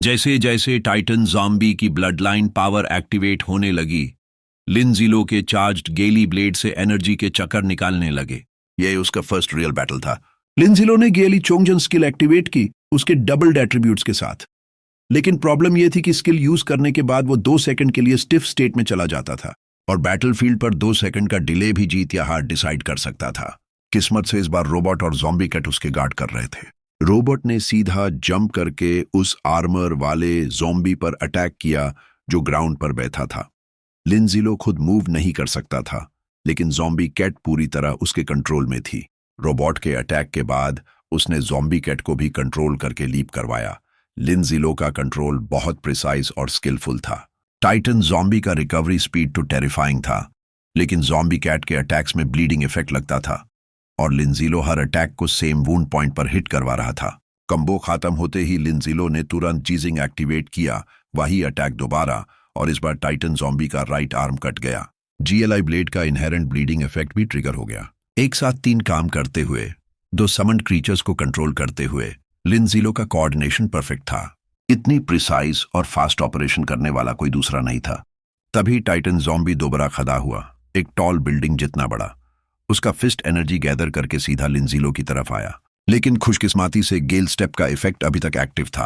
जैसे जैसे Titan zombie की ब्लड लाइन पावर एक्टिवेट होने लगी, लिन ज़िलो के चार्ज्ड गेली ब्लेड से एनर्जी के चक्कर निकालने लगे। यह उसका फर्स्ट रियल बैटल था। लिन ज़िलो ने गेली चोंगजन स्किल एक्टिवेट की उसके डबल्ड एट्रीब्यूट्स के साथ। लेकिन प्रॉब्लम यह थी कि स्किल यूज करने के बाद वो 2 सेकंड के लिए स्टिफ स्टेट में चला जाता था और बैटलफील्ड पर 2 सेकंड का डिले भी जीत या हार डिसाइड कर सकता था। किस्मत से इस बार रोबोट और ज़ॉम्बी कट उसके गार्ड कर रहे थे। रोबोट ने सीधा जंप करके उस आर्मर वाले ज़ॉम्बी पर अटैक किया जो ग्राउंड पर बैठा था। लिन ज़िलो खुद मूव नहीं कर सकता था, लेकिन ज़ॉम्बी कैट पूरी तरह उसके कंट्रोल में थी। रोबोट के अटैक के बाद उसने ज़ॉम्बी कैट को भी कंट्रोल करके लीप करवाया। लिन ज़िलो का कंट्रोल बहुत प्रिसाइज और स्किलफुल था। टाइटन ज़ॉम्बी का रिकवरी स्पीड तो टेरिफाइंग था, लेकिन ज़ॉम्बी कैट के अटैक्स में ब्लीडिंग इफेक्ट लगता था और लिन ज़िलो हर अटैक को सेम वुंड पॉइंट पर हिट करवा रहा था। कंबो खत्म होते ही लिन ज़िलो ने तुरंत चीजिंग एक्टिवेट किया, वही अटैक दोबारा, और इस बार टाइटन ज़ॉम्बी का राइट आर्म कट गया। जीएलआई ब्लेड का इनहेरेंट ब्लीडिंग इफेक्ट भी ट्रिगर हो गया। एक साथ 3 काम करते हुए, 2 समन्ड क्रीचर्स को कंट्रोल करते हुए, लिन ज़िलो का कोऑर्डिनेशन परफेक्ट था। इतनी प्रिसाइज और फास्ट ऑपरेशन करने वाला कोई दूसरा नहीं था। तभी टाइटन ज़ॉम्बी दोबारा खड़ा हुआ, एक टॉल बिल्डिंग जितना बड़ा। उसका फिस्ट एनर्जी गैदर करके सीधा लिन ज़िलो की तरफ आया, लेकिन खुशकिस्मती से गेल स्टेप का इफेक्ट अभी तक एक्टिव था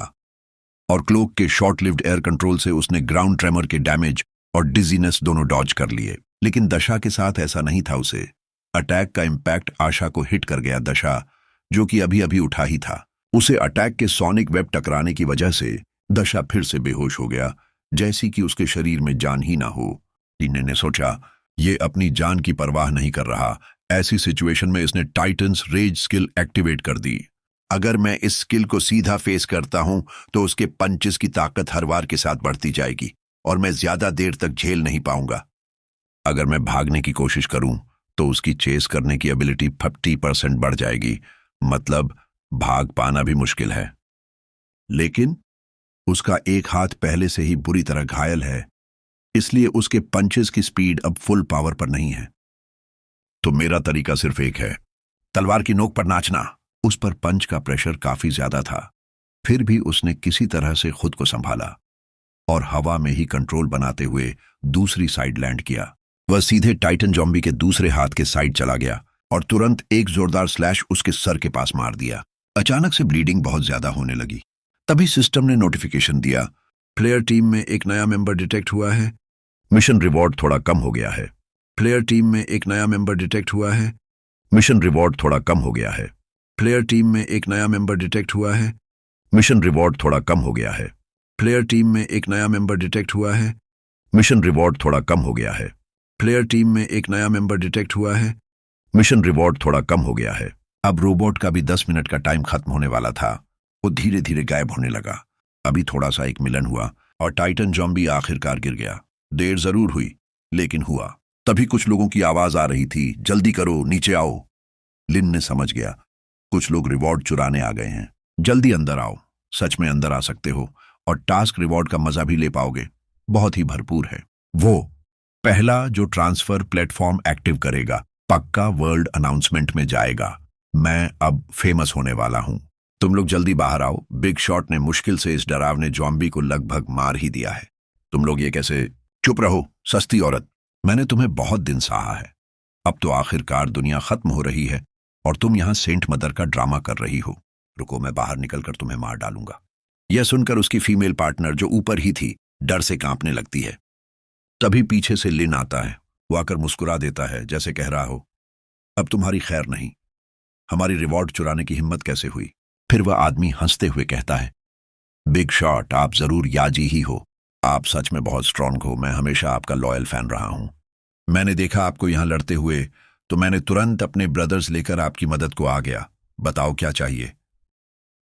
और क्लोक के शॉर्ट लिव्ड एयर कंट्रोल से उसने ग्राउंड ट्रेमर के डैमेज और डिजीनेस दोनों डॉज कर लिए। लेकिन दशा के साथ ऐसा नहीं था। उसे अटैक का इम्पैक्ट आशा को हिट कर गया। दशा, जो कि अभी अभी उठा ही था, उसे अटैक के सोनिक वेब टकराने की वजह से दशा फिर से बेहोश हो गया, जैसी कि उसके शरीर में जान ही ना हो। लिन ने सोचा, ये अपनी जान की परवाह नहीं कर रहा। ऐसी सिचुएशन में इसने टाइटन्स रेज स्किल एक्टिवेट कर दी। अगर मैं इस स्किल को सीधा फेस करता हूं तो उसके पंचेस की ताकत हर वार के साथ बढ़ती जाएगी और मैं ज्यादा देर तक झेल नहीं पाऊंगा। अगर मैं भागने की कोशिश करूं तो उसकी चेस करने की एबिलिटी 50% बढ़ जाएगी, मतलब भाग पाना भी मुश्किल है। लेकिन उसका एक हाथ पहले से ही बुरी तरह घायल है, इसलिए उसके पंचेस की स्पीड अब फुल पावर पर नहीं है। तो मेरा तरीका सिर्फ एक है, तलवार की नोक पर नाचना। उस पर पंच का प्रेशर काफी ज्यादा था, फिर भी उसने किसी तरह से खुद को संभाला और हवा में ही कंट्रोल बनाते हुए दूसरी साइड लैंड किया। वह सीधे टाइटन ज़ॉम्बी के दूसरे हाथ के साइड चला गया और तुरंत एक जोरदार स्लैश उसके सर के पास मार दिया। अचानक से ब्लीडिंग बहुत ज्यादा होने लगी। तभी सिस्टम ने नोटिफिकेशन दिया, प्लेयर टीम में एक नया मेंबर डिटेक्ट हुआ है, मिशन रिवॉर्ड थोड़ा कम हो गया है। प्लेयर टीम में एक नया मेंबर डिटेक्ट हुआ है, मिशन रिवॉर्ड थोड़ा कम हो गया है। प्लेयर टीम में एक नया मेंबर डिटेक्ट हुआ है, मिशन रिवॉर्ड थोड़ा कम हो गया है। प्लेयर टीम में एक नया मेंबर डिटेक्ट हुआ है, मिशन रिवॉर्ड थोड़ा कम हो गया है। प्लेयर टीम में एक नया मेंबर डिटेक्ट हुआ है, मिशन रिवॉर्ड थोड़ा कम हो गया है। अब रोबोट का भी 10 मिनट का टाइम खत्म होने वाला था। वो धीरे धीरे गायब होने लगा। अभी थोड़ा सा एक मिलन हुआ और टाइटन ज़ॉम्बी आखिरकार गिर गया। देर जरूर हुई, लेकिन हुआ। तभी कुछ लोगों की आवाज आ रही थी, जल्दी करो, नीचे आओ। लिन ने समझ गया, कुछ लोग रिवॉर्ड चुराने आ गए हैं। जल्दी अंदर आओ, सच में अंदर आ सकते हो और टास्क रिवॉर्ड का मजा भी ले पाओगे, बहुत ही भरपूर है। वो पहला जो ट्रांसफर प्लेटफॉर्म एक्टिव करेगा पक्का वर्ल्ड अनाउंसमेंट में जाएगा। मैं अब फेमस होने वाला हूं। तुम लोग जल्दी बाहर आओ। बिग शॉट ने मुश्किल से इस डरावने ज़ॉम्बी को लगभग मार ही दिया है। तुम लोग ये कैसे? चुप रहो सस्ती औरत, मैंने तुम्हें बहुत दिन सहा है। अब तो आखिरकार दुनिया खत्म हो रही है और तुम यहां सेंट मदर का ड्रामा कर रही हो। रुको, मैं बाहर निकलकर तुम्हें मार डालूंगा। यह सुनकर उसकी फीमेल पार्टनर जो ऊपर ही थी डर से कांपने लगती है। तभी पीछे से लिन आता है। वो आकर मुस्कुरा देता है, जैसे कह रहा हो, अब तुम्हारी खैर नहीं। हमारी रिवॉर्ड चुराने की हिम्मत कैसे हुई? फिर वह आदमी हंसते हुए कहता है, बिग शॉट, आप जरूर याजी ही हो। आप सच में बहुत स्ट्रांग हो। मैं हमेशा आपका लॉयल फैन रहा हूं। मैंने देखा आपको यहां लड़ते हुए तो मैंने तुरंत अपने ब्रदर्स लेकर आपकी मदद को आ गया। बताओ क्या चाहिए?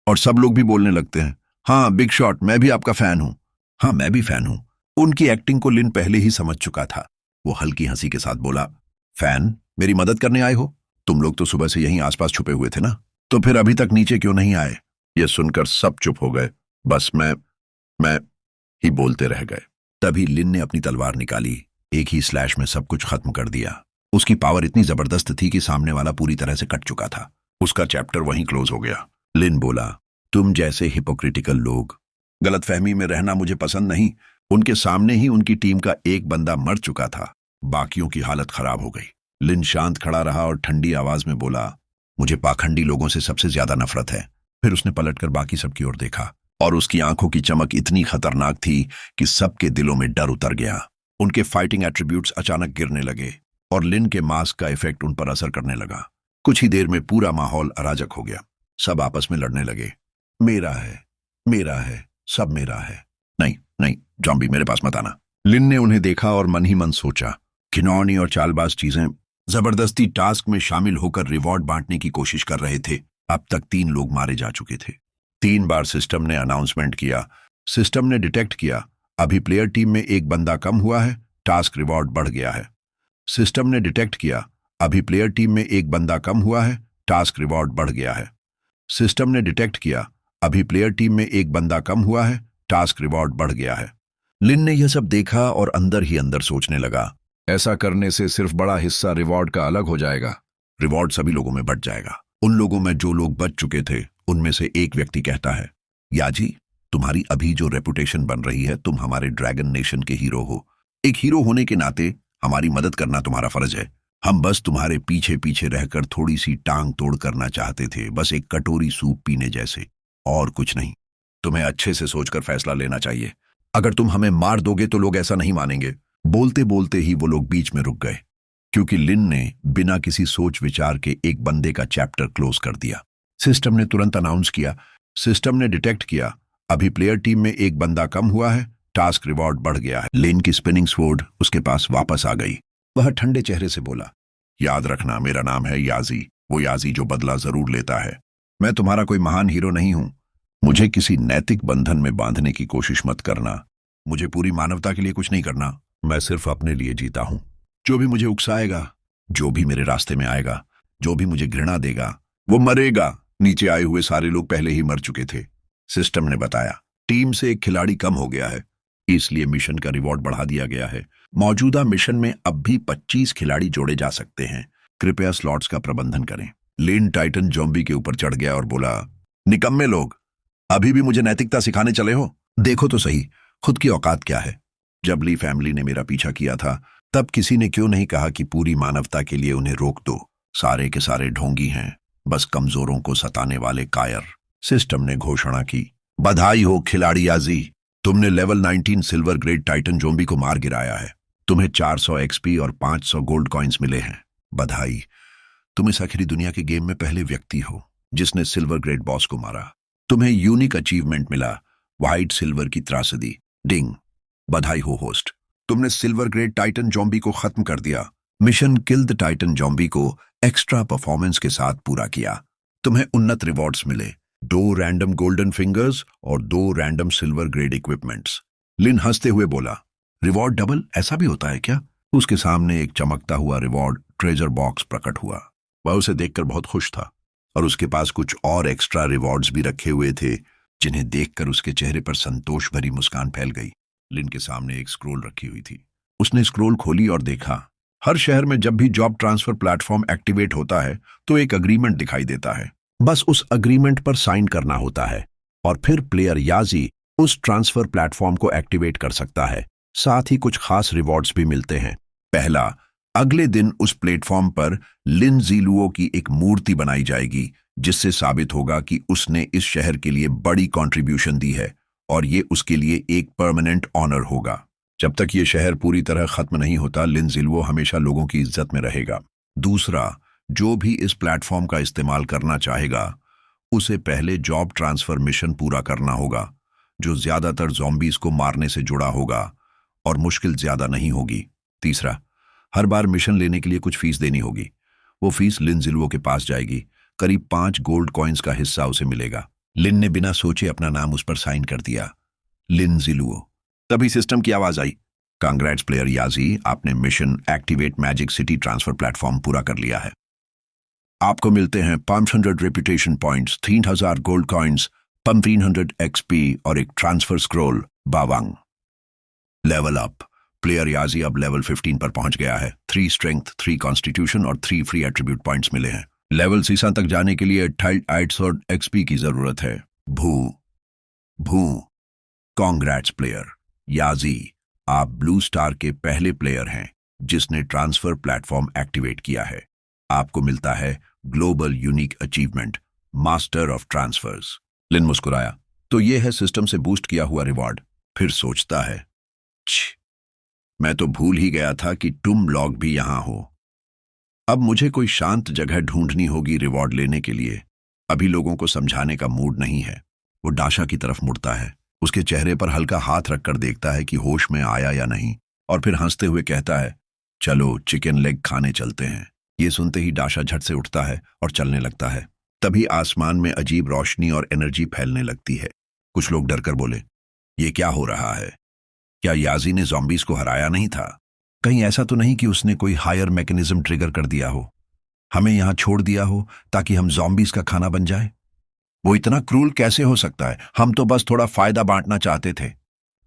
और सब लोग भी बोलने लगते हैं, हाँ बिग शॉट, मैं भी आपका फैन हूं। हाँ, मैं भी फैन हूं। उनकी एक्टिंग को लिन पहले ही समझ चुका था। वो हल्की हंसी के साथ बोला, फैन, मेरी मदद करने आए हो? तुम लोग तो सुबह से यहीं आसपास छुपे हुए थे ना, तो फिर अभी तक नीचे क्यों नहीं आए? यह सुनकर सब चुप हो गए। बस मैं ही बोलते रह गए। तभी लिन ने अपनी तलवार निकाली। एक ही स्लैश में सब कुछ खत्म कर दिया। उसकी पावर इतनी जबरदस्त थी कि सामने वाला पूरी तरह से कट चुका था। उसका चैप्टर वहीं क्लोज हो गया। लिन बोला, तुम जैसे हिपोक्रिटिकल लोग गलतफहमी में रहना मुझे पसंद नहीं। उनके सामने ही उनकी टीम का एक बंदा मर चुका था। बाकियों की हालत खराब हो गई। लिन शांत खड़ा रहा और ठंडी आवाज में बोला, मुझे पाखंडी लोगों से सबसे ज्यादा नफरत है। फिर उसने पलटकर बाकी सबकी ओर देखा और उसकी आंखों की चमक इतनी खतरनाक थी कि सबके दिलों में डर उतर गया। उनके फाइटिंग एट्रीब्यूट्स अचानक गिरने लगे और लिन के मास्क का इफेक्ट उन पर असर करने लगा। कुछ ही देर में पूरा माहौल अराजक हो गया। सब आपस में लड़ने लगे। मेरा है, मेरा है, सब मेरा है। नहीं नहीं जॉम्बी, मेरे पास मत आना। लिन ने उन्हें देखा और मन ही मन सोचा, घिनौनी और चालबाज चीजें जबरदस्ती टास्क में शामिल होकर रिवॉर्ड बांटने की कोशिश कर रहे थे। अब तक 3 लोग मारे जा चुके थे। 3 बार सिस्टम ने अनाउंसमेंट किया। सिस्टम ने डिटेक्ट किया, अभी प्लेयर टीम में एक बंदा कम हुआ है, टास्क रिवॉर्ड बढ़ गया है। सिस्टम ने डिटेक्ट किया, अभी प्लेयर टीम में एक बंदा कम हुआ है, टास्क रिवॉर्ड बढ़ गया है। सिस्टम ने डिटेक्ट किया, अभी प्लेयर टीम में एक बंदा कम हुआ है, टास्क रिवॉर्ड बढ़ गया है। लिन ने यह सब देखा और अंदर ही अंदर सोचने लगा, ऐसा करने से सिर्फ बड़ा हिस्सा रिवॉर्ड का अलग हो जाएगा। रिवॉर्ड सभी लोगों में बंट जाएगा। उन लोगों में जो लोग बच चुके थे उनमें से एक व्यक्ति कहता है, याजी, तुम्हारी अभी जो रेपुटेशन बन रही है, तुम हमारे ड्रैगन नेशन के हीरो हो। एक हीरो होने के नाते हमारी मदद करना तुम्हारा फर्ज है। हम बस तुम्हारे पीछे पीछे रहकर थोड़ी सी टांग तोड़ करना चाहते थे, बस एक कटोरी सूप पीने जैसे, और कुछ नहीं। तुम्हें अच्छे से सोचकर फैसला लेना चाहिए। अगर तुम हमें मार दोगे तो लोग ऐसा नहीं मानेंगे। बोलते बोलते ही वो लोग बीच में रुक गए, क्योंकि लिन ने बिना किसी सोच विचार के एक बंदे का चैप्टर क्लोज कर दिया। सिस्टम ने तुरंत अनाउंस किया, सिस्टम ने डिटेक्ट किया, अभी प्लेयर टीम में एक बंदा कम हुआ है, टास्क रिवॉर्ड बढ़ गया है। लिन की स्पिनिंग स्वॉर्ड उसके पास वापस आ गई। वह ठंडे चेहरे से बोला, याद रखना, मेरा नाम है याजी, वो याजी जो बदला जरूर लेता है। मैं तुम्हारा कोई महान हीरो नहीं हूं। मुझे किसी नैतिक बंधन में बांधने की कोशिश मत करना। मुझे पूरी मानवता के लिए कुछ नहीं करना। मैं सिर्फ अपने लिए जीता हूं। जो भी मुझे उकसाएगा, जो भी मेरे रास्ते में आएगा, जो भी मुझे घृणा देगा, वो मरेगा। नीचे आए हुए सारे लोग पहले ही मर चुके थे। सिस्टम ने बताया, टीम से एक खिलाड़ी कम हो गया है, इसलिए मिशन का रिवॉर्ड बढ़ा दिया गया है। मौजूदा मिशन में अब भी 25 खिलाड़ी जोड़े जा सकते हैं। कृपया स्लॉट्स का प्रबंधन करें। लिन टाइटन जॉम्बी के ऊपर चढ़ गया और बोला, निकम्मे लोग, अभी भी मुझे नैतिकता सिखाने चले हो? देखो तो सही खुद की औकात क्या है। जब ली फैमिली ने मेरा पीछा किया था, तब किसी ने क्यों नहीं कहा कि पूरी मानवता के लिए उन्हें रोक दो। सारे के सारे ढोंगी हैं, बस कमजोरों को सताने वाले कायर। सिस्टम ने घोषणा की, बधाई हो खिलाड़ी याजी, तुमने level 19 silver grade Titan zombie को मार गिराया है। तुम्हें 400 एक्सपी और 500 गोल्ड कॉइन्स मिले हैं। बधाई, तुम इस आखिरी दुनिया के गेम में पहले व्यक्ति हो जिसने सिल्वर ग्रेड बॉस को मारा। तुम्हें यूनिक अचीवमेंट मिला, व्हाइट सिल्वर की त्रासदी। डिंग, बधाई हो होस्ट, तुमने सिल्वर ग्रेड टाइटन जॉम्बी को खत्म कर दिया। Mission kill the Titan zombie को एक्स्ट्रा परफॉर्मेंस के साथ पूरा किया। तुम्हें उन्नत रिवॉर्ड्स मिले, 2 रैंडम गोल्डन फिंगर्स और 2 रैंडम सिल्वर ग्रेड इक्विपमेंट्स। लिन हंसते हुए बोला, रिवॉर्ड डबल, ऐसा भी होता है क्या? उसके सामने एक चमकता हुआ रिवॉर्ड ट्रेजर बॉक्स प्रकट हुआ। वह उसे देखकर बहुत खुश था और उसके पास कुछ और एक्स्ट्रा रिवॉर्ड्स भी रखे हुए थे, जिन्हें देखकर उसके चेहरे पर संतोष भरी मुस्कान फैल गई। लिन के सामने एक स्क्रोल रखी हुई थी। उसने स्क्रोल खोली और देखा, हर शहर में जब भी जॉब ट्रांसफर प्लेटफॉर्म एक्टिवेट होता है तो एक अग्रीमेंट दिखाई देता है। बस उस अग्रीमेंट पर साइन करना होता है और फिर प्लेयर याजी उस ट्रांसफर प्लेटफॉर्म को एक्टिवेट कर सकता है। साथ ही कुछ खास रिवॉर्ड्स भी मिलते हैं। पहला, अगले दिन उस प्लेटफॉर्म पर लिन जीलुओ की एक मूर्ति बनाई जाएगी, जिससे साबित होगा कि उसने इस शहर के लिए बड़ी कंट्रीब्यूशन दी है और ये उसके लिए एक परमानेंट ऑनर होगा। जब तक ये शहर पूरी तरह खत्म नहीं होता, लिन जीलुओ हमेशा लोगों की इज्जत में रहेगा। दूसरा, जो भी इस प्लेटफॉर्म का इस्तेमाल करना चाहेगा, उसे पहले जॉब ट्रांसफर मिशन पूरा करना होगा, जो ज्यादातर ज़ॉम्बीज को मारने से जुड़ा होगा और मुश्किल ज्यादा नहीं होगी। तीसरा, हर बार मिशन लेने के लिए कुछ फीस देनी होगी। वो फीस लिन जीलुओ के पास जाएगी। करीब 5 गोल्ड कॉइन्स का हिस्सा उसे मिलेगा। लिन ने बिना सोचे अपना नाम उस पर साइन कर दिया, लिन जीलुओ। तभी सिस्टम की आवाज आई, कांग्रेट्स प्लेयर याजी, आपने mission activate magic city transfer platform पूरा कर लिया है। आपको मिलते हैं 500 reputation points, 3000 gold coins, 300 XP और एक ट्रांसफर स्क्रोल। बावांग, लेवल अप। प्लेयर याजी अब लेवल 15 पर पहुंच गया है। 3 स्ट्रेंथ, 3 कॉन्स्टिट्यूशन और 3 फ्री एट्रीब्यूट पॉइंट्स मिले हैं। लेवल 6 तक जाने के लिए 2800 एक्सपी की जरूरत है। भू भू कॉन्ग्रेट्स प्लेयर याजी, आप ब्लू स्टार के पहले प्लेयर हैं जिसने ट्रांसफर प्लेटफॉर्म एक्टिवेट किया है। आपको मिलता है global unique achievement, master of transfers. Lin मुस्कुराया। तो ये है सिस्टम से बूस्ट किया हुआ रिवॉर्ड। फिर सोचता है, छी, मैं तो भूल ही गया था कि तुम लोग भी यहां हो। अब मुझे कोई शांत जगह ढूंढनी होगी रिवॉर्ड लेने के लिए। अभी लोगों को समझाने का मूड नहीं है। वो डाशा की तरफ मुड़ता है। उसके चेहरे पर हल्का हाथ रखकर देखता है कि होश में आया या नहीं, और फिर हंसते हुए कहता है, चलो चिकन लेग खाने चलते हैं। ये सुनते ही डाशा झट से उठता है और चलने लगता है। तभी आसमान में अजीब रोशनी और एनर्जी फैलने लगती है। कुछ लोग डरकर बोले, ये क्या हो रहा है? क्या याजी ने ज़ॉम्बीज को हराया नहीं था? कहीं ऐसा तो नहीं कि उसने कोई हायर मैकेनिज्म ट्रिगर कर दिया हो, हमें यहां छोड़ दिया हो ताकि हम ज़ॉम्बीज का खाना बन जाए? वो इतना क्रूल कैसे हो सकता है? हम तो बस थोड़ा फायदा बांटना चाहते थे।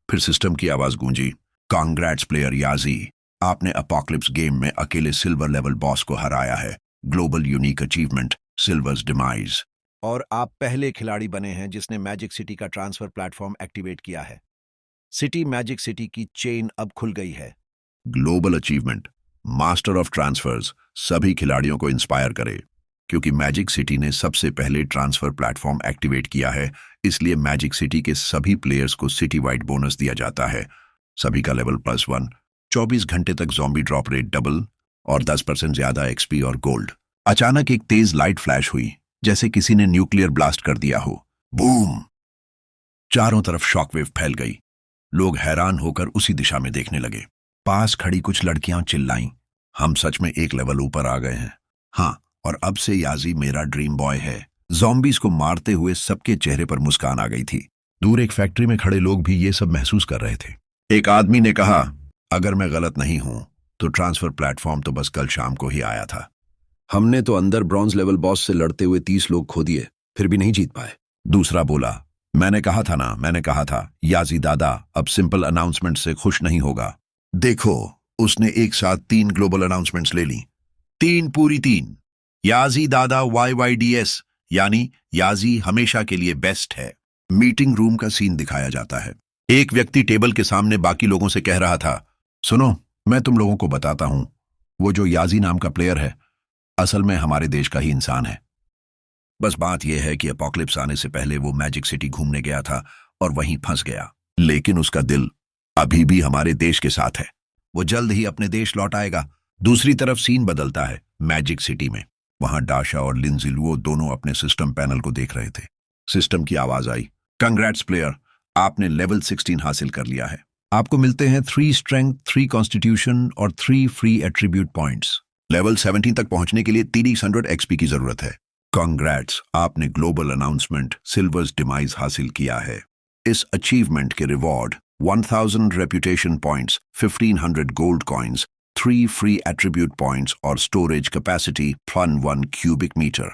फिर सिस्टम की आवाज गूंजी, कांग्रेट्स प्लेयर याजी, आपने अपोकलिप्स गेम में अकेले सिल्वर लेवल बॉस को हराया है। Global unique achievement, silvers demise. और आप पहले खिलाड़ी बने हैं जिसने मैजिक सिटी का ट्रांसफर प्लेटफॉर्म एक्टिवेट किया है। सिटी मैजिक सिटी की चेन अब खुल गई है। Global achievement, master of transfers, सभी खिलाड़ियों को इंस्पायर करे। क्योंकि मैजिक सिटी ने सबसे पहले ट्रांसफर प्लेटफॉर्म एक्टिवेट किया है, इसलिए मैजिक सिटी के सभी प्लेयर्स को सिटी वाइड बोनस दिया जाता है। सभी का लेवल +1, 24 घंटे तक ज़ॉम्बी ड्रॉप रेट डबल और 10% ज्यादा एक्सपी और गोल्ड। अचानक एक तेज लाइट फ्लैश हुई, जैसे किसी ने न्यूक्लियर ब्लास्ट कर दिया हो। बूम! चारों तरफ शॉकवेव फैल गई। लोग हैरान होकर उसी दिशा में देखने लगे। पास खड़ी कुछ लड़कियां चिल्लाईं, हम सच में एक लेवल ऊपर आ गए हैं। हाँ, और अब से याजी मेरा ड्रीम बॉय है। ज़ॉम्बीज को मारते हुए सबके चेहरे पर मुस्कान आ गई थी। दूर एक फैक्ट्री में खड़े लोग भी ये सब महसूस कर रहे थे। एक आदमी ने कहा, अगर मैं गलत नहीं हूं तो ट्रांसफर प्लेटफॉर्म तो बस कल शाम को ही आया था। हमने तो अंदर ब्रॉन्ज लेवल बॉस से लड़ते हुए 30 लोग खो दिए, फिर भी नहीं जीत पाए। दूसरा बोला, मैंने कहा था याजी दादा अब सिंपल अनाउंसमेंट से खुश नहीं होगा। देखो, उसने एक साथ 3 ग्लोबल अनाउंसमेंट्स ले ली। 3 पूरी 3। याजी दादा YYDS, यानी याजी हमेशा के लिए बेस्ट है। मीटिंग रूम का सीन दिखाया जाता है। एक व्यक्ति टेबल के सामने बाकी लोगों से कह रहा था, सुनो, मैं तुम लोगों को बताता हूं, वो जो याजी नाम का प्लेयर है असल में हमारे देश का ही इंसान है। बस बात यह है कि अपोकलिप्स आने से पहले वो मैजिक सिटी घूमने गया था और वहीं फंस गया, लेकिन उसका दिल अभी भी हमारे देश के साथ है। वो जल्द ही अपने देश लौट आएगा। दूसरी तरफ सीन बदलता है मैजिक सिटी में। वहां डाशा और लिंजिलुओ दोनों अपने सिस्टम पैनल को देख रहे थे। सिस्टम की आवाज आई, कंग्रेट्स प्लेयर, आपने लेवल 16 हासिल कर लिया है। आपको मिलते हैं 3 स्ट्रेंथ, 3 कॉन्स्टिट्यूशन और 3 फ्री एट्रीब्यूट पॉइंट्स। लेवल 17 तक पहुंचने के लिए 300 एक्सपी की जरूरत है। कांग्रेट्स, आपने ग्लोबल अनाउंसमेंट सिल्वर्स डिमाइज हासिल किया है। इस अचीवमेंट के reward 1000 reputation points, 1500 gold coins, 3 free attribute points और storage capacity +1 cubic metre.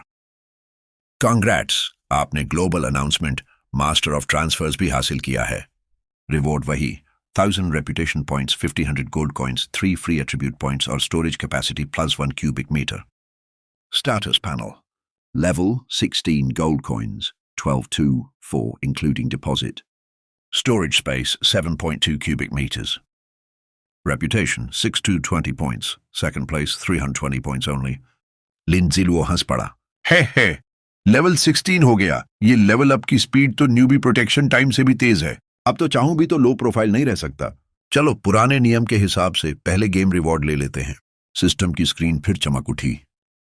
Congrats, आपने global announcement master of transfers भी हासिल किया है। रिवॉर्ड वही 1000 reputation points, 1500 gold coins, 3 free attribute points और storage capacity +1 cubic metre. Status panel, level 16 gold coins, 12,204 including deposit. Storage space 7.2 cubic meters. Reputation 6220 points. Second place 320 points only. लिंजिलुओ हंस पड़ा, हे level 16 हो गया। ये लेवल अप की speed तो newbie protection time से भी तेज है। अब तो चाहूं भी तो लो प्रोफाइल नहीं रह सकता। चलो पुराने नियम के हिसाब से पहले गेम रिवॉर्ड ले लेते हैं। सिस्टम की स्क्रीन फिर चमक उठी।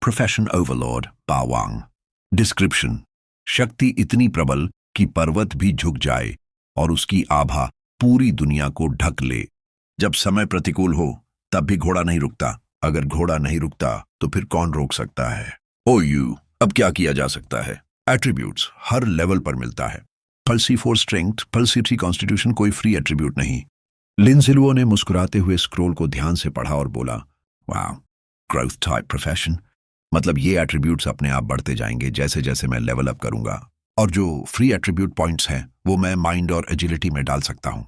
Profession Overlord बावांग। डिस्क्रिप्शन, शक्ति इतनी प्रबल कि पर्वत भी झुक जाए और उसकी आभा पूरी दुनिया को ढक ले। जब समय प्रतिकूल हो तब भी घोड़ा नहीं रुकता। अगर घोड़ा नहीं रुकता तो फिर कौन रोक सकता है? OU, अब क्या किया जा सकता है? एट्रीब्यूट्स हर लेवल पर मिलता है। +4 स्ट्रेंथ, +3 कॉन्स्टिट्यूशन, कोई फ्री एट्रीब्यूट नहीं। लिंजिलुओ ने मुस्कुराते हुए स्क्रोल को ध्यान से पढ़ा और बोला, वाह, ग्रोथ टाइप प्रोफेशन, मतलब ये एट्रीब्यूट्स अपने आप बढ़ते जाएंगे जैसे जैसे मैं लेवल अप करूंगा। और जो फ्री एट्रीब्यूट पॉइंट्स हैं वो मैं माइंड और एजिलिटी में डाल सकता हूं।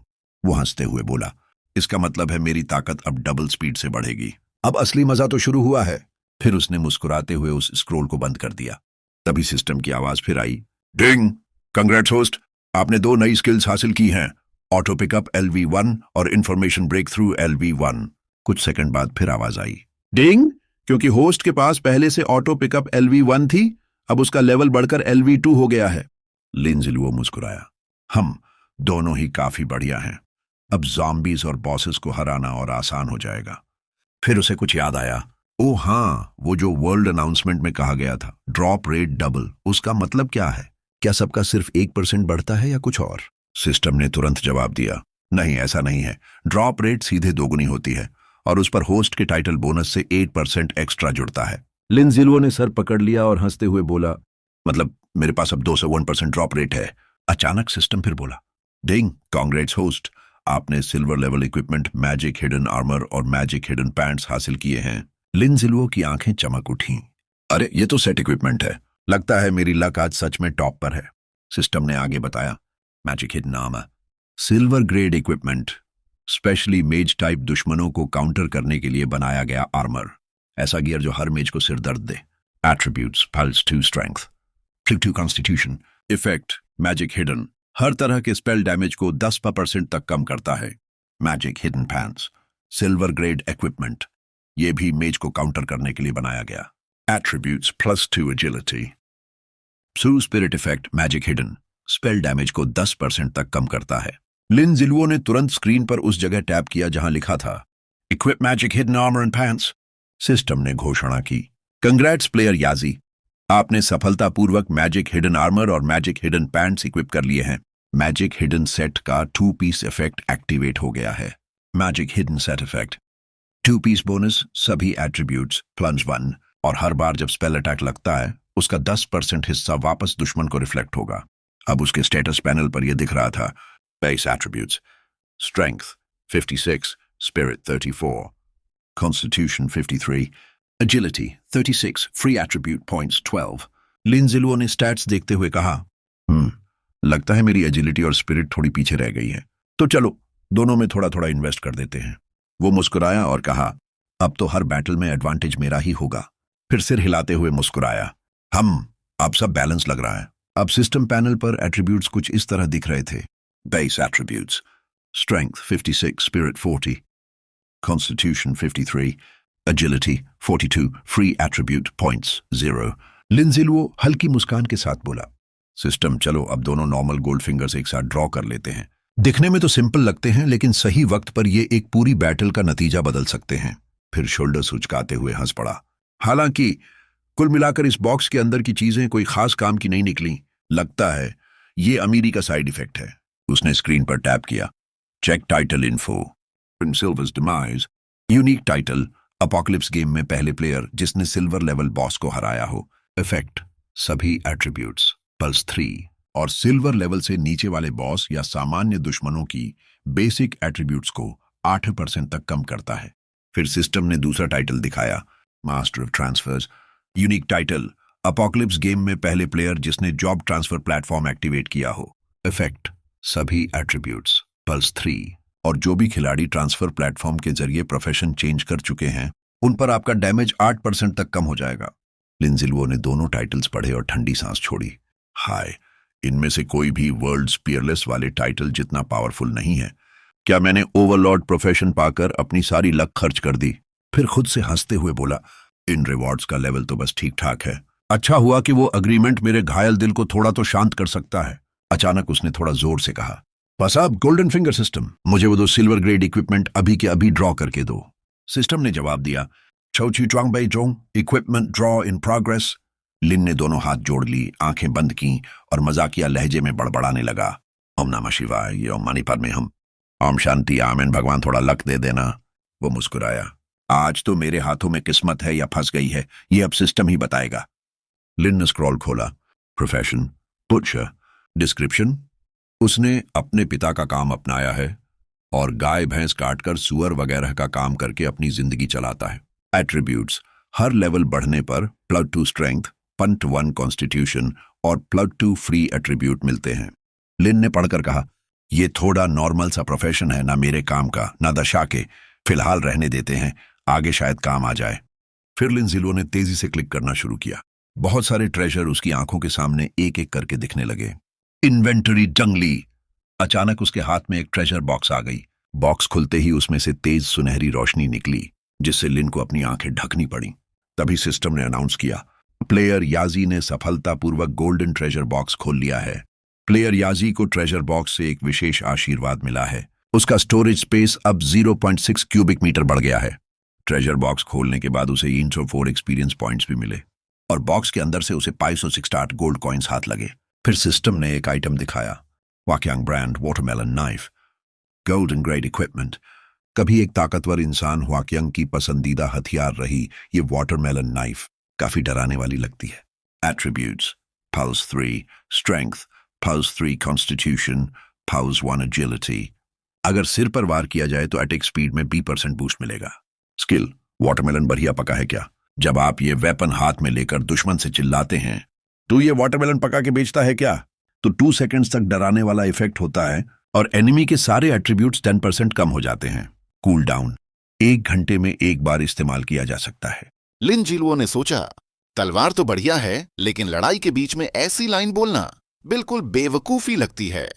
वो हंसते हुए बोला, इसका मतलब है मेरी ताकत अब डबल स्पीड से बढ़ेगी। अब असली मजा तो शुरू हुआ है। फिर उसने मुस्कुराते हुए उस स्क्रोल को बंद कर दिया। तभी सिस्टम की आवाज फिर आई, डिंग, कंग्रेट्स होस्ट, आपने 2 नई स्किल्स हासिल की हैं। ऑटो पिकअप LV1 और इंफॉर्मेशन ब्रेक थ्रू LV1। कुछ सेकंड बाद फिर आवाज आई, डिंग। क्योंकि होस्ट के पास पहले से ऑटो पिकअप LV1 थी, अब उसका लेवल बढ़कर LV2 हो गया है। लिंजिलुओ मुस्कुराया, हम दोनों ही काफी बढ़िया हैं। अब ज़ॉम्बीज और बॉसेस को हराना और आसान हो जाएगा। फिर उसे कुछ याद आया, ओ हाँ, वो जो वर्ल्ड अनाउंसमेंट में कहा गया था, ड्रॉप रेट डबल, उसका मतलब क्या है? क्या सबका सिर्फ 1% बढ़ता है या कुछ और? सिस्टम ने तुरंत जवाब दिया, नहीं, ऐसा नहीं है। ड्रॉप रेट सीधे दोगुनी होती है और उस पर होस्ट के टाइटल बोनस से 8% एक्स्ट्रा जुड़ता है। लिंजिलुओ ने सर पकड़ लिया और हंसते हुए बोला, मतलब मेरे पास अब 201% ड्रॉप रेट है। अचानक सिस्टम फिर बोला, डिंग, कांग्रेट्स होस्ट, आपने silver level equipment, magic hidden armour और मैजिक हिडन पैंट्स हासिल किए हैं। लिंजिलुओ की आंखें चमक उठीं। अरे ये तो सेट इक्विपमेंट है, लगता है मेरी लक आज सच में टॉप पर है। सिस्टम ने आगे बताया, magic hidden armour, silver grade equipment, specially मेज टाइप दुश्मनों को काउंटर करने के लिए बनाया गया आर्मर। ऐसा गियर जो हर मेज को सिर दर्द दे। Attributes, +2 strength, +2 constitution, effect magic hidden, हर तरह के स्पेल डैमेज को 10% तक कम करता है। Magic hidden pants, silver grade equipment, ये भी मेज को काउंटर करने के लिए बनाया गया। एट्रीब्यूट्स, +2 एजिलिटी, सू spirit effect magic hidden, spell damage को 10% तक कम करता है। लिंजिलुओ ने तुरंत स्क्रीन पर उस जगह टैप किया जहां लिखा था, equip magic hidden armour and pants. System ने घोषणा की, कंग्रेट्स प्लेयर याजी, आपने सफलतापूर्वक मैजिक हिडन आर्मर और मैजिक हिडन पैंट्स इक्विप कर लिए हैं। मैजिक हिडन सेट का 2 पीस इफेक्ट एक्टिवेट हो गया है। Magic hidden set effect, 2 piece bonus, सभी एट्रीब्यूट्स +1, और हर बार जब स्पेल अटैक लगता है उसका 10% हिस्सा वापस दुश्मन को रिफ्लेक्ट होगा। अब उसके स्टेटस पैनल पर यह दिख रहा था, base attributes, strength 56, spirit 34, constitution 53, agility 36, free attribute points 12। लिंजिलुओ ने स्टैट्स देखते हुए कहा, लगता है मेरी एजिलिटी और स्पिरिट थोड़ी पीछे रह गई है, तो चलो दोनों में थोड़ा थोड़ा इन्वेस्ट कर देते हैं। वो मुस्कुराया और कहा, अब तो हर बैटल में एडवांटेज मेरा ही होगा। फिर सिर हिलाते हुए मुस्कुराया, अब सब बैलेंस लग रहा है। अब सिस्टम पैनल पर एट्रीब्यूट्स कुछ इस तरह दिख रहे थे, base attributes, strength 56, spirit 40, constitution 53, agility 42, free attribute points 0। लिंजिलुओ हल्की मुस्कान के साथ बोला, सिस्टम, चलो अब दोनों नॉर्मल गोल्ड फिंगर्स एक साथ ड्रॉ कर लेते हैं। दिखने में तो सिंपल लगते हैं, लेकिन सही वक्त पर ये एक पूरी बैटल का नतीजा बदल सकते हैं। फिर शोल्डर उचकाते हुए हंस पड़ा। हालांकि कुल मिलाकर इस बॉक्स के अंदर की चीजें कोई खास काम की नहीं निकली। लगता है ये अमीरी का साइड इफेक्ट है। उसने स्क्रीन पर टैप किया, check title info, silvers demise, unique title, apocalypse game में पहले प्लेयर जिसने सिल्वर लेवल बॉस को हराया हो। इफेक्ट, सभी एट्रीब्यूट्स +3, और सिल्वर लेवल से नीचे वाले बॉस या सामान्य दुश्मनों की बेसिक एट्रीब्यूट्स को 8% तक कम करता है। फिर सिस्टम ने दूसरा टाइटल दिखाया, master of transfers, unique title, apocalypse game में पहले प्लेयर जिसने जॉब ट्रांसफर प्लेटफॉर्म एक्टिवेट किया हो। इफेक्ट, सभी एट्रीब्यूट्स +3, और जो भी खिलाड़ी ट्रांसफर प्लेटफॉर्म के जरिए प्रोफेशन चेंज कर चुके हैं उन पर आपका डैमेज 8% तक कम हो जाएगा। लिंजिलुओ ने दोनों टाइटल्स पढ़े और ठंडी सांस छोड़ी। हाय, इनमें से कोई भी वर्ल्ड्स पियरलेस वाले टाइटल जितना पावरफुल नहीं है। क्या मैंने ओवरलॉर्ड प्रोफेशन पाकर अपनी सारी लक खर्च कर दी? फिर खुद से हंसते हुए बोला, इन रिवॉर्ड्स का लेवल तो बस ठीक ठाक है। अच्छा हुआ कि वो अग्रीमेंट मेरे घायल दिल को थोड़ा तो शांत कर सकता है। अचानक उसने थोड़ा जोर से कहा, बस अब गोल्डन फिंगर सिस्टम, मुझे वो 2 सिल्वर ग्रेड इक्विपमेंट अभी के अभी ड्रॉ करके दो। सिस्टम ने जवाब दिया, छौची ट्वांग बाई जोंग, equipment draw in progress. Lin ने दोनों हाथ जोड़ ली, आंखें बंद की और मजाकिया लहजे में बड़बड़ाने लगा, ओम नमः शिवाय, ये ओम मणिपद में हम, ओम शांति, आमीन, भगवान थोड़ा लक दे देना। वो मुस्कुराया, आज तो मेरे हाथों में किस्मत है या फंस गई है, ये अब सिस्टम ही बताएगा। लिन ने स्क्रॉल खोला, प्रोफेशन बुचर, डिस्क्रिप्शन, उसने अपने पिता का काम अपनाया है और गाय भैंस काटकर सुअर वगैरह का काम करके अपनी जिंदगी चलाता है। एट्रीब्यूट्स, हर लेवल बढ़ने पर +2 स्ट्रेंथ, +1 कॉन्स्टिट्यूशन और +2 फ्री एट्रीब्यूट मिलते हैं। लिन ने पढ़कर कहा, ये थोड़ा नॉर्मल सा प्रोफेशन है, ना मेरे काम का ना दशा के, फिलहाल रहने देते हैं, आगे शायद काम आ जाए। फिर लिंजिलुओ ने तेजी से क्लिक करना शुरू किया। बहुत सारे ट्रेजर उसकी आंखों के सामने एक एक करके दिखने लगे। इन्वेंटरी जंगली, अचानक उसके हाथ में एक ट्रेजर बॉक्स आ गई। बॉक्स खुलते ही उसमें से तेज सुनहरी रोशनी निकली, जिससे लिन को अपनी आंखें ढकनी पड़ी। तभी सिस्टम ने अनाउंस किया, प्लेयर याजी ने सफलतापूर्वक गोल्डन ट्रेजर बॉक्स खोल लिया है। प्लेयर याजी को ट्रेजर बॉक्स से एक विशेष आशीर्वाद मिला है। उसका स्टोरेज स्पेस अब 0.6 क्यूबिक मीटर बढ़ गया है। ट्रेजर बॉक्स खोलने के बाद उसे 304 एक्सपीरियंस पॉइंट्स भी मिले और बॉक्स के अंदर से उसे 568 गोल्ड कॉइन्स हाथ लगे। फिर सिस्टम ने एक आइटम दिखाया, वाक्यांग brand watermelon knife, golden grade equipment. कभी एक ताकतवर इंसान वाक्यांग की पसंदीदा हथियार रही ये वाटरमेलन नाइफ काफी डराने वाली लगती है। Attributes: pulse 3 strength, pulse 3 constitution, pulse 1 agility. अगर सिर पर वार किया जाए तो अटैक स्पीड में 20% बूस्ट मिलेगा। स्किल: वाटरमेलन बढ़िया पका है क्या? जब आप ये वेपन हाथ में लेकर दुश्मन से चिल्लाते हैं, तू ये वाटरमेलन पका के बेचता है क्या, तो 2 सेकंड्स तक डराने वाला इफेक्ट होता है और एनिमी के सारे एट्रीब्यूट्स 10% कम हो जाते हैं। कूल डाउन: 1 घंटे में एक बार इस्तेमाल किया जा सकता है। लिन जिलुओ ने सोचा, तलवार तो बढ़िया है, लेकिन लड़ाई के बीच में ऐसी लाइन बोलना बिल्कुल बेवकूफी लगती है।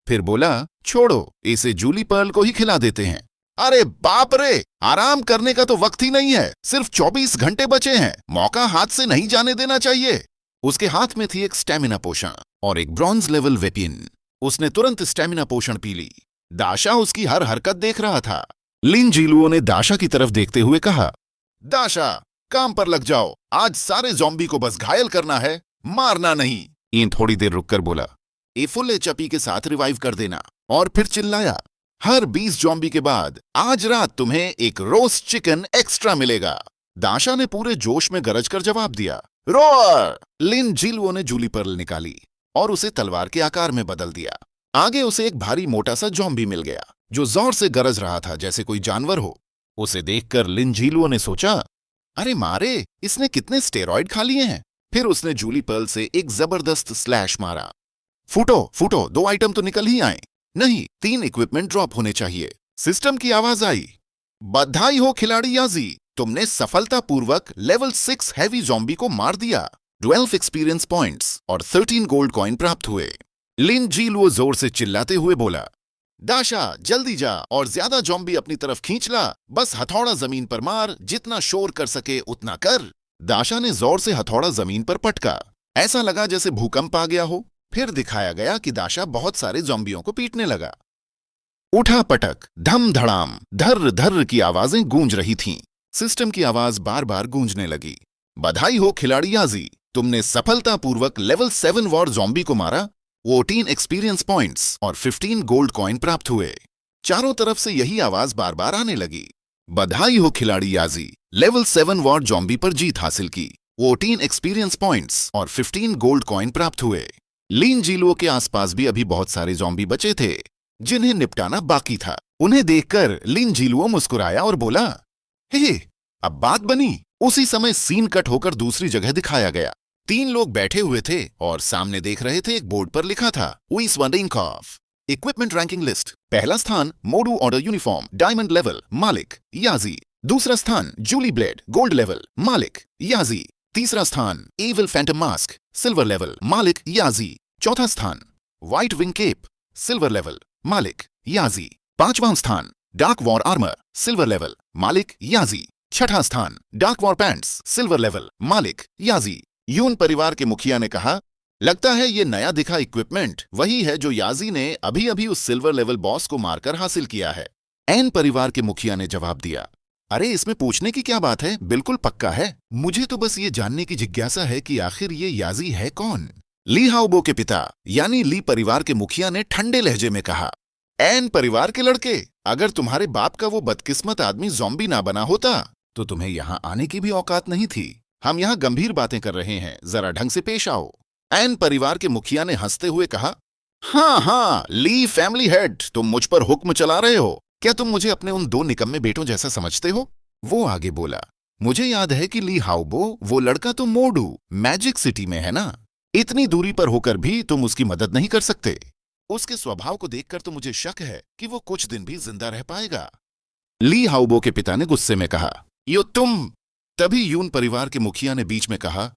फिर बोला, छोड़ो, इसे जूली पर्ल को ही खिला देते हैं। अरे बाप रे, आराम करने का तो वक्त ही नहीं है, सिर्फ 24 घंटे बचे हैं, मौका हाथ से नहीं जाने देना चाहिए। उसके हाथ में थी एक स्टेमिना पोशन और एक ब्रॉन्ज लेवल वेपन। उसने तुरंत स्टेमिना पोशन पी ली। दाशा उसकी हर हरकत देख रहा था। लिन जिलुओ ने दाशा की तरफ देखते हुए कहा, दाशा, काम पर लग जाओ, आज सारे ज़ॉम्बी को बस घायल करना है, मारना नहीं। इन थोड़ी देर रुककर बोला, ए फुल एचपी के साथ रिवाइव कर देना। और फिर चिल्लाया, हर 20 ज़ॉम्बी के बाद आज रात तुम्हें एक रोस्ट चिकन एक्स्ट्रा मिलेगा। दाशा ने पूरे जोश में गरज कर जवाब दिया, रोअर। लिन जिलुओ ने जूली पर्ल निकाली और उसे तलवार के आकार में बदल दिया। आगे उसे एक भारी मोटा सा ज़ॉम्बी मिल गया जो जोर से गरज रहा था जैसे कोई जानवर हो। उसे देखकर लिन जिलुओ ने सोचा, अरे मारे, इसने कितने स्टेरॉइड खा लिए हैं। फिर उसने जूली पर्ल से एक जबरदस्त स्लैश मारा। फूटो फूटो, 2 आइटम तो निकल ही आए। नहीं, 3 इक्विपमेंट ड्रॉप होने चाहिए। सिस्टम की आवाज आई, बधाई हो खिलाड़ी याजी, तुमने सफलतापूर्वक लेवल 6 हैवी ज़ॉम्बी को मार दिया। 12 एक्सपीरियंस पॉइंट्स और 13 गोल्ड कॉइन प्राप्त हुए। लिन जिलुओ जोर से चिल्लाते हुए बोला, दाशा, जल्दी जा और ज्यादा ज़ॉम्बी अपनी तरफ खींच ला, बस हथौड़ा जमीन पर मार, जितना शोर कर सके उतना कर। दाशा ने जोर से हथौड़ा जमीन पर पटका, ऐसा लगा जैसे भूकंप आ गया हो। फिर दिखाया गया कि दाशा बहुत सारे ज़ॉम्बियों को पीटने लगा। उठा पटक, धम धड़ाम, धर्र धर्र की आवाजें गूंज रही थीं। सिस्टम की आवाज बार बार गूंजने लगी, बधाई हो खिलाड़ी याजी, तुमने सफलतापूर्वक लेवल 7 वॉर ज़ॉम्बी को मारा। 14 एक्सपीरियंस पॉइंट्स और 15 गोल्ड कॉइन प्राप्त हुए। चारों तरफ से यही आवाज बार बार आने लगी, बधाई हो खिलाड़ी याजी, लेवल 7 वॉर ज़ॉम्बी पर जीत हासिल की। 14 एक्सपीरियंस पॉइंट्स और 15 गोल्ड कॉइन प्राप्त हुए। लिन जिलुओ के आसपास भी अभी बहुत सारे ज़ॉम्बी बचे थे जिन्हें निपटाना बाकी था। उन्हें देखकर लिन जिलुओ मुस्कुराया और बोला, हे, अब बात बनी। उसी समय सीन कट होकर दूसरी जगह दिखाया गया। 3 लोग बैठे हुए थे और सामने देख रहे थे। एक बोर्ड पर लिखा था, उइस्वाडिंकॉफ। इक्विपमेंट रैंकिंग लिस्ट: पहला स्थान मोडू ऑर्डर यूनिफॉर्म डायमंड लेवल, मालिक याजी। दूसरा स्थान जूली ब्लेड गोल्ड लेवल, मालिक याजी। तीसरा स्थान evil phantom mask silver level, मालिक याजी। चौथा स्थान white wing cape silver level, मालिक याजी। 5वां स्थान dark war armour silver level, मालिक याजी। 6ठा स्थान dark war pants silver level, मालिक याजी। यून परिवार के मुखिया ने कहा, लगता है ये नया दिखा इक्विपमेंट वही है जो याजी ने अभी अभी उस सिल्वर लेवल बॉस को मारकर हासिल किया है। एन परिवार के मुखिया ने जवाब दिया, अरे इसमें पूछने की क्या बात है, बिल्कुल पक्का है। मुझे तो बस ये जानने की जिज्ञासा है कि आखिर ये याजी है कौन। ली हाओबो के पिता यानी ली परिवार के मुखिया ने ठंडे लहजे में कहा, एन परिवार के लड़के, अगर तुम्हारे बाप का वो बदकिस्मत आदमी ज़ॉम्बी ना बना होता तो तुम्हें यहाँ आने की भी औकात नहीं थी। हम यहाँ गंभीर बातें कर रहे हैं, जरा ढंग से पेश आओ। एन परिवार के मुखिया ने हंसते हुए कहा, हाँ, ली फैमिली हेड, तुम मुझ पर हुक्म चला रहे हो। क्या तुम मुझे अपने उन 2 निकम्मे बेटों जैसा समझते हो? वो आगे बोला, मुझे याद है कि ली हाओबो, वो लड़का तो मोडू मैजिक सिटी में है ना। इतनी दूरी पर होकर भी तुम उसकी मदद नहीं कर सकते। उसके स्वभाव को देखकर तो मुझे शक है कि वो कुछ दिन भी जिंदा रह पाएगा। ली हाओबो के पिता ने गुस्से में कहा, यो तुम। तभी यून परिवार के मुखिया ने बीच में कहा,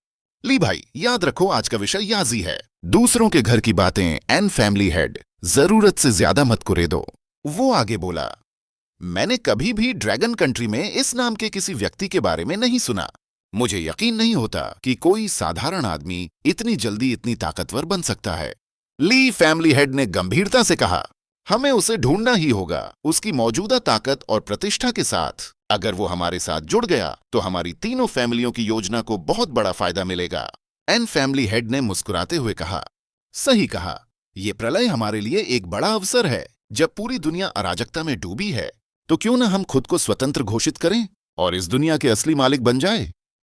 ली भाई, याद रखो आज का विषय याजी है। दूसरों के घर की बातें एंड फैमिली हेड जरूरत से ज्यादा मत कुरे दो। वो आगे बोला, मैंने कभी भी ड्रैगन कंट्री में इस नाम के किसी व्यक्ति के बारे में नहीं सुना। मुझे यकीन नहीं होता कि कोई साधारण आदमी इतनी जल्दी इतनी ताकतवर बन सकता है। ली फैमिली हेड ने गंभीरता से कहा, हमें उसे ढूंढना ही होगा। उसकी मौजूदा ताकत और प्रतिष्ठा के साथ अगर वो हमारे साथ जुड़ गया तो हमारी तीनों फैमिलियों की योजना को बहुत बड़ा फायदा मिलेगा। एन फैमिली हेड ने मुस्कुराते हुए कहा, सही कहा, ये प्रलय हमारे लिए एक बड़ा अवसर है। जब पूरी दुनिया अराजकता में डूबी है तो क्यों ना हम खुद को स्वतंत्र घोषित करें और इस दुनिया के असली मालिक बन जाए।